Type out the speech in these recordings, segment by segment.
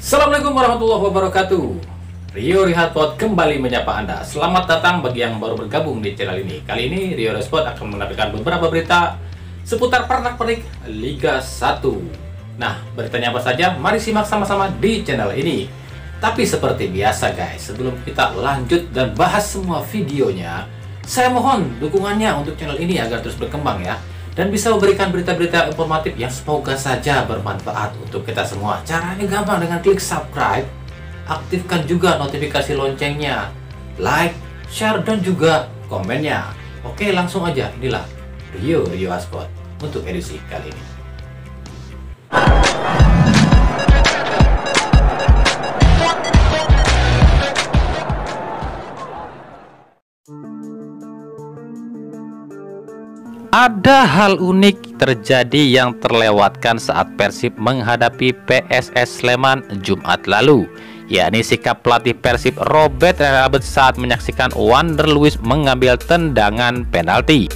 Assalamualaikum warahmatullahi wabarakatuh. Rio Rihatpot kembali menyapa Anda. Selamat datang bagi yang baru bergabung di channel ini. Kali ini Rio Rihatpot akan menampilkan beberapa berita seputar pernak-pernik Liga 1. Nah, beritanya apa saja? Mari simak sama-sama di channel ini. Tapi seperti biasa guys, sebelum kita lanjut dan bahas semua videonya, saya mohon dukungannya untuk channel ini agar terus berkembang ya, dan bisa memberikan berita-berita informatif yang semoga saja bermanfaat untuk kita semua. Caranya gampang, dengan klik subscribe, aktifkan juga notifikasi loncengnya, like, share, dan juga komennya. Oke, langsung aja, inilah Rio Rihatpot untuk edisi kali ini. Ada hal unik terjadi yang terlewatkan saat Persib menghadapi PSS Sleman Jumat lalu, yakni sikap pelatih Persib Robert Rene Albert saat menyaksikan Wander Luiz mengambil tendangan penalti.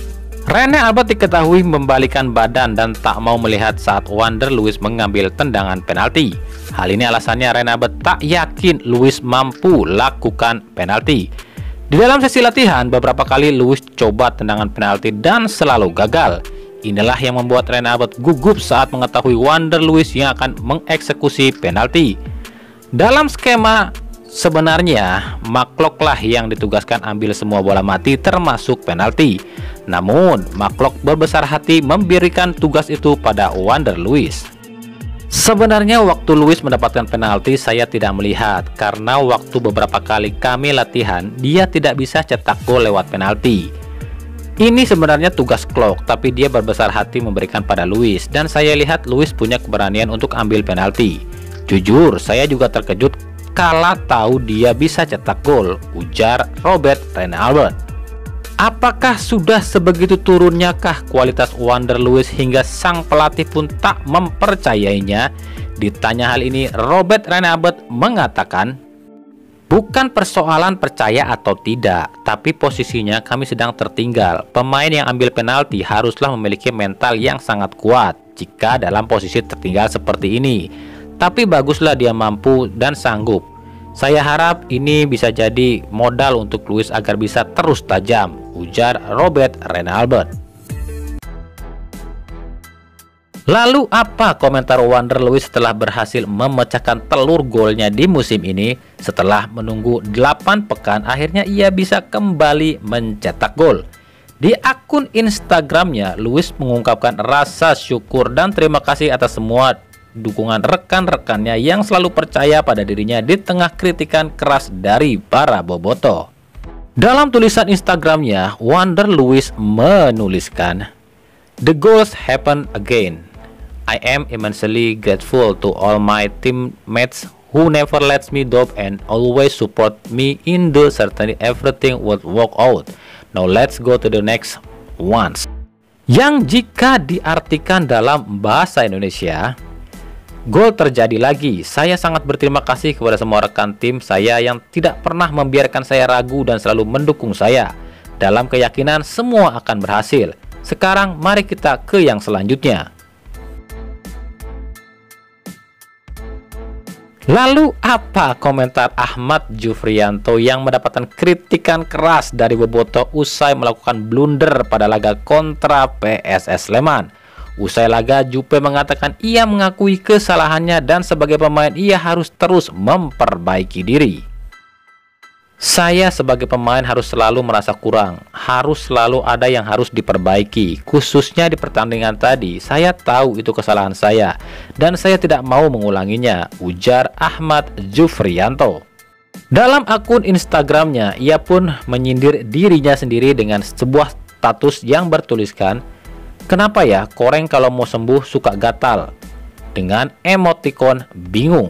Rene Albert diketahui membalikan badan dan tak mau melihat saat Wander Luiz mengambil tendangan penalti. Hal ini alasannya Rene Albert tak yakin Luiz mampu lakukan penalti. Di dalam sesi latihan, beberapa kali Luiz coba tendangan penalti dan selalu gagal. Inilah yang membuat Rene Albert gugup saat mengetahui Wander Luiz yang akan mengeksekusi penalti. Dalam skema sebenarnya, Makloklah yang ditugaskan ambil semua bola mati termasuk penalti. Namun, Maklok berbesar hati memberikan tugas itu pada Wander Luiz. Sebenarnya waktu Luiz mendapatkan penalti saya tidak melihat, karena waktu beberapa kali kami latihan dia tidak bisa cetak gol lewat penalti. Ini sebenarnya tugas Klok, tapi dia berbesar hati memberikan pada Luiz, dan saya lihat Luiz punya keberanian untuk ambil penalti. Jujur, saya juga terkejut kala tahu dia bisa cetak gol, ujar Robert Rene Albert. Apakah sudah sebegitu turunnya kah kualitas Wander Luiz hingga sang pelatih pun tak mempercayainya? Ditanya hal ini, Robert Rene Albert mengatakan, "Bukan persoalan percaya atau tidak, tapi posisinya kami sedang tertinggal. Pemain yang ambil penalti haruslah memiliki mental yang sangat kuat jika dalam posisi tertinggal seperti ini. Tapi baguslah dia mampu dan sanggup. Saya harap ini bisa jadi modal untuk Luiz agar bisa terus tajam," ujar Robert Rene Albert. Lalu apa komentar Wander Luiz setelah berhasil memecahkan telur golnya di musim ini? Setelah menunggu 8 pekan, akhirnya ia bisa kembali mencetak gol. Di akun Instagramnya, Luiz mengungkapkan rasa syukur dan terima kasih atas semua dukungan rekan-rekannya yang selalu percaya pada dirinya di tengah kritikan keras dari para bobotoh. Dalam tulisan Instagramnya, Wander Luiz menuliskan, "The goals happen again. I am immensely grateful to all my teammates who never lets me down and always support me in the certainty everything would work out. Now let's go to the next ones." Yang jika diartikan dalam bahasa Indonesia, gol terjadi lagi. Saya sangat berterima kasih kepada semua rekan tim saya yang tidak pernah membiarkan saya ragu dan selalu mendukung saya, dalam keyakinan semua akan berhasil. Sekarang mari kita ke yang selanjutnya. Lalu apa komentar Ahmad Jufrianto yang mendapatkan kritikan keras dari bobotoh usai melakukan blunder pada laga kontra PSS Sleman? Usai laga, Jupe mengatakan ia mengakui kesalahannya dan sebagai pemain ia harus terus memperbaiki diri. "Saya sebagai pemain harus selalu merasa kurang, harus selalu ada yang harus diperbaiki, khususnya di pertandingan tadi. Saya tahu itu kesalahan saya dan saya tidak mau mengulanginya," ujar Ahmad Jufrianto. Dalam akun Instagramnya, ia pun menyindir dirinya sendiri dengan sebuah status yang bertuliskan, "Kenapa ya koreng kalau mau sembuh suka gatal?" dengan emotikon bingung.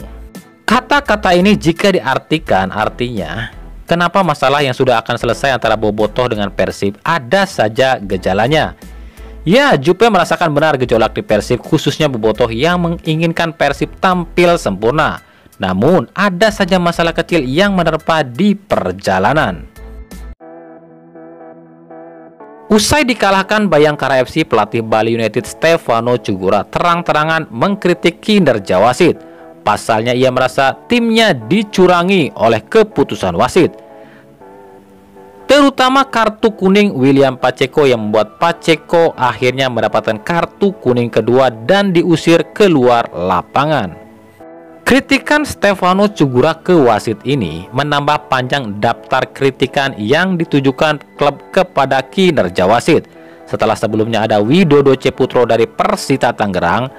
Kata-kata ini jika diartikan artinya, kenapa masalah yang sudah akan selesai antara bobotoh dengan Persib ada saja gejalanya? Ya, Jupe merasakan benar gejolak di Persib, khususnya bobotoh yang menginginkan Persib tampil sempurna. Namun ada saja masalah kecil yang menerpa di perjalanan. Usai dikalahkan Bayangkara FC, pelatih Bali United Stefano Cugura terang-terangan mengkritik kinerja wasit. Pasalnya ia merasa timnya dicurangi oleh keputusan wasit, terutama kartu kuning William Pacheco yang membuat Pacheco akhirnya mendapatkan kartu kuning kedua dan diusir keluar lapangan. Kritikan Stefano Cugura ke wasit ini menambah panjang daftar kritikan yang ditujukan klub kepada kinerja wasit. Setelah sebelumnya ada Widodo Ceputro dari Persita Tangerang,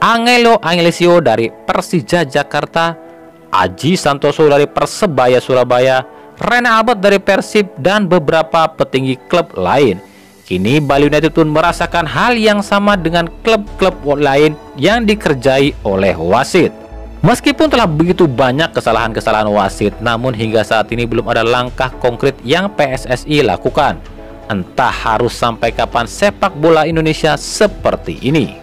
Angelo Angelesio dari Persija Jakarta, Aji Santoso dari Persebaya Surabaya, Rene Albert dari Persib, dan beberapa petinggi klub lain. Kini Bali United pun merasakan hal yang sama dengan klub-klub lain yang dikerjai oleh wasit. Meskipun telah begitu banyak kesalahan-kesalahan wasit, namun hingga saat ini belum ada langkah konkret yang PSSI lakukan. Entah harus sampai kapan sepak bola Indonesia seperti ini.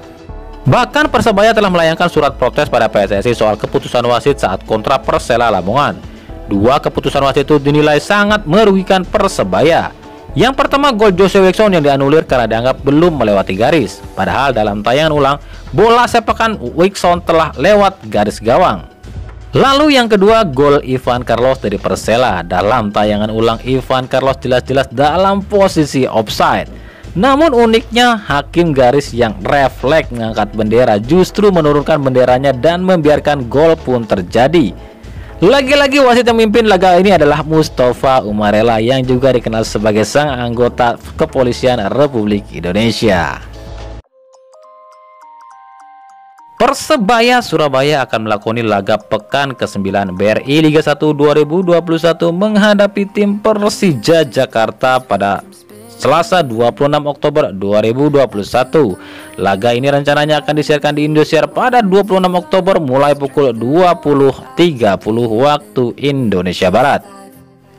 Bahkan Persebaya telah melayangkan surat protes pada PSSI soal keputusan wasit saat kontra Persela Lamongan. Dua keputusan wasit itu dinilai sangat merugikan Persebaya. Yang pertama, gol Jose Wilson yang dianulir karena dianggap belum melewati garis. Padahal dalam tayangan ulang, bola sepakan Wilson telah lewat garis gawang. Lalu yang kedua, gol Ivan Carlos dari Persela. Dalam tayangan ulang, Ivan Carlos jelas-jelas dalam posisi offside. Namun uniknya, hakim garis yang refleks mengangkat bendera justru menurunkan benderanya dan membiarkan gol pun terjadi. Lagi-lagi wasit yang memimpin laga ini adalah Mustafa Umarela yang juga dikenal sebagai sang anggota kepolisian Republik Indonesia. Persebaya Surabaya akan melakoni laga pekan ke-9 BRI Liga 1 2021 menghadapi tim Persija Jakarta pada Selasa 26 Oktober 2021. Laga ini rencananya akan disiarkan di Indosiar pada 26 Oktober mulai pukul 20.30 waktu Indonesia Barat.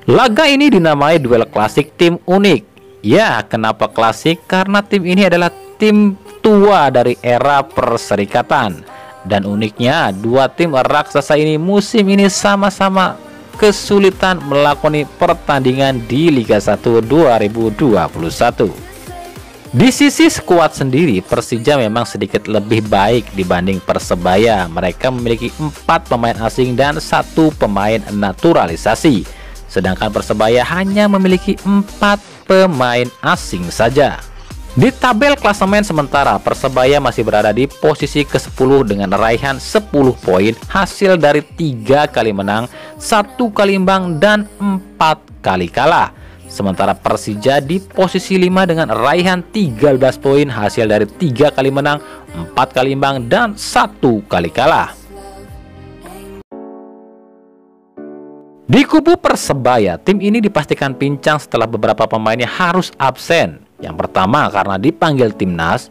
Laga ini dinamai duel klasik tim unik. Ya, kenapa klasik? Karena tim ini adalah tim tua dari era perserikatan. Dan uniknya, dua tim raksasa ini musim ini sama-sama kesulitan melakoni pertandingan di Liga 1 2021. Di sisi skuad sendiri, Persija memang sedikit lebih baik dibanding Persebaya. Mereka memiliki 4 pemain asing dan 1 pemain naturalisasi. Sedangkan Persebaya hanya memiliki 4 pemain asing saja. Di tabel klasemen sementara, Persebaya masih berada di posisi ke-10 dengan raihan 10 poin hasil dari 3 kali menang, 1 kali imbang, dan 4 kali kalah. Sementara Persija di posisi 5 dengan raihan 13 poin hasil dari 3 kali menang, 4 kali imbang, dan 1 kali kalah. Di kubu Persebaya, tim ini dipastikan pincang setelah beberapa pemainnya harus absen. Yang pertama karena dipanggil timnas,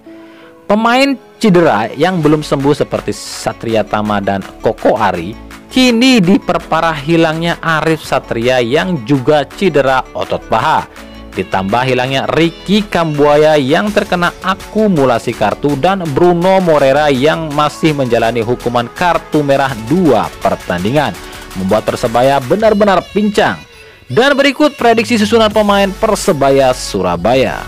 pemain cedera yang belum sembuh seperti Satria Tama dan Koko Ari, kini diperparah hilangnya Arif Satria yang juga cedera otot paha. Ditambah hilangnya Ricky Kambuaya yang terkena akumulasi kartu dan Bruno Moreira yang masih menjalani hukuman kartu merah 2 pertandingan, membuat Persebaya benar-benar pincang. Dan berikut prediksi susunan pemain Persebaya Surabaya.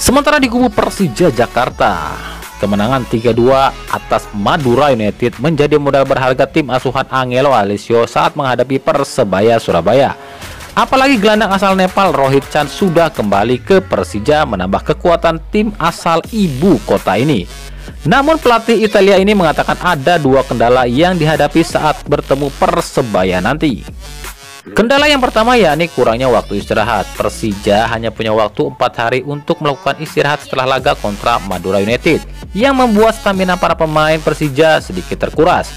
Sementara di kubu Persija Jakarta, kemenangan 3-2 atas Madura United menjadi modal berharga tim asuhan Angelo Alessio saat menghadapi Persebaya Surabaya. Apalagi gelandang asal Nepal Rohit Chan sudah kembali ke Persija menambah kekuatan tim asal ibu kota ini. Namun pelatih Italia ini mengatakan ada 2 kendala yang dihadapi saat bertemu Persebaya nanti. Kendala yang pertama yakni kurangnya waktu istirahat. Persija hanya punya waktu 4 hari untuk melakukan istirahat setelah laga kontra Madura United, yang membuat stamina para pemain Persija sedikit terkuras.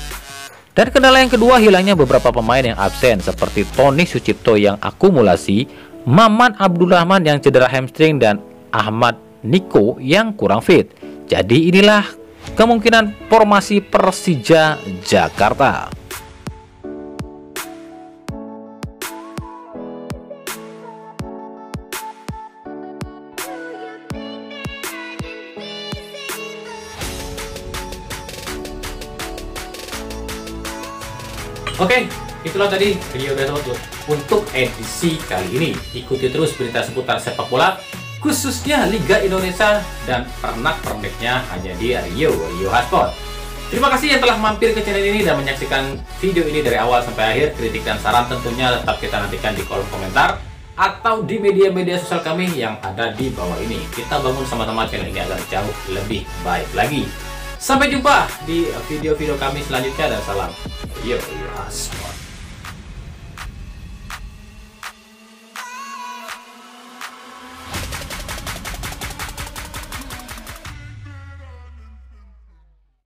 Dan kendala yang kedua, hilangnya beberapa pemain yang absen seperti Tony Sucipto yang akumulasi, Maman Abdurrahman yang cedera hamstring, dan Ahmad Niko yang kurang fit. Jadi inilah kemungkinan formasi Persija Jakarta. Oke, itulah tadi video untuk edisi kali ini. Ikuti terus berita seputar sepak bola, khususnya Liga Indonesia dan pernak-perniknya hanya di Rio Hotspot. Terima kasih yang telah mampir ke channel ini dan menyaksikan video ini dari awal sampai akhir. Kritik dan saran tentunya tetap kita nantikan di kolom komentar atau di media-media sosial kami yang ada di bawah ini. Kita bangun sama-sama channel ini agar jauh lebih baik lagi. Sampai jumpa di video-video kami selanjutnya dan salam Rio Hotspot.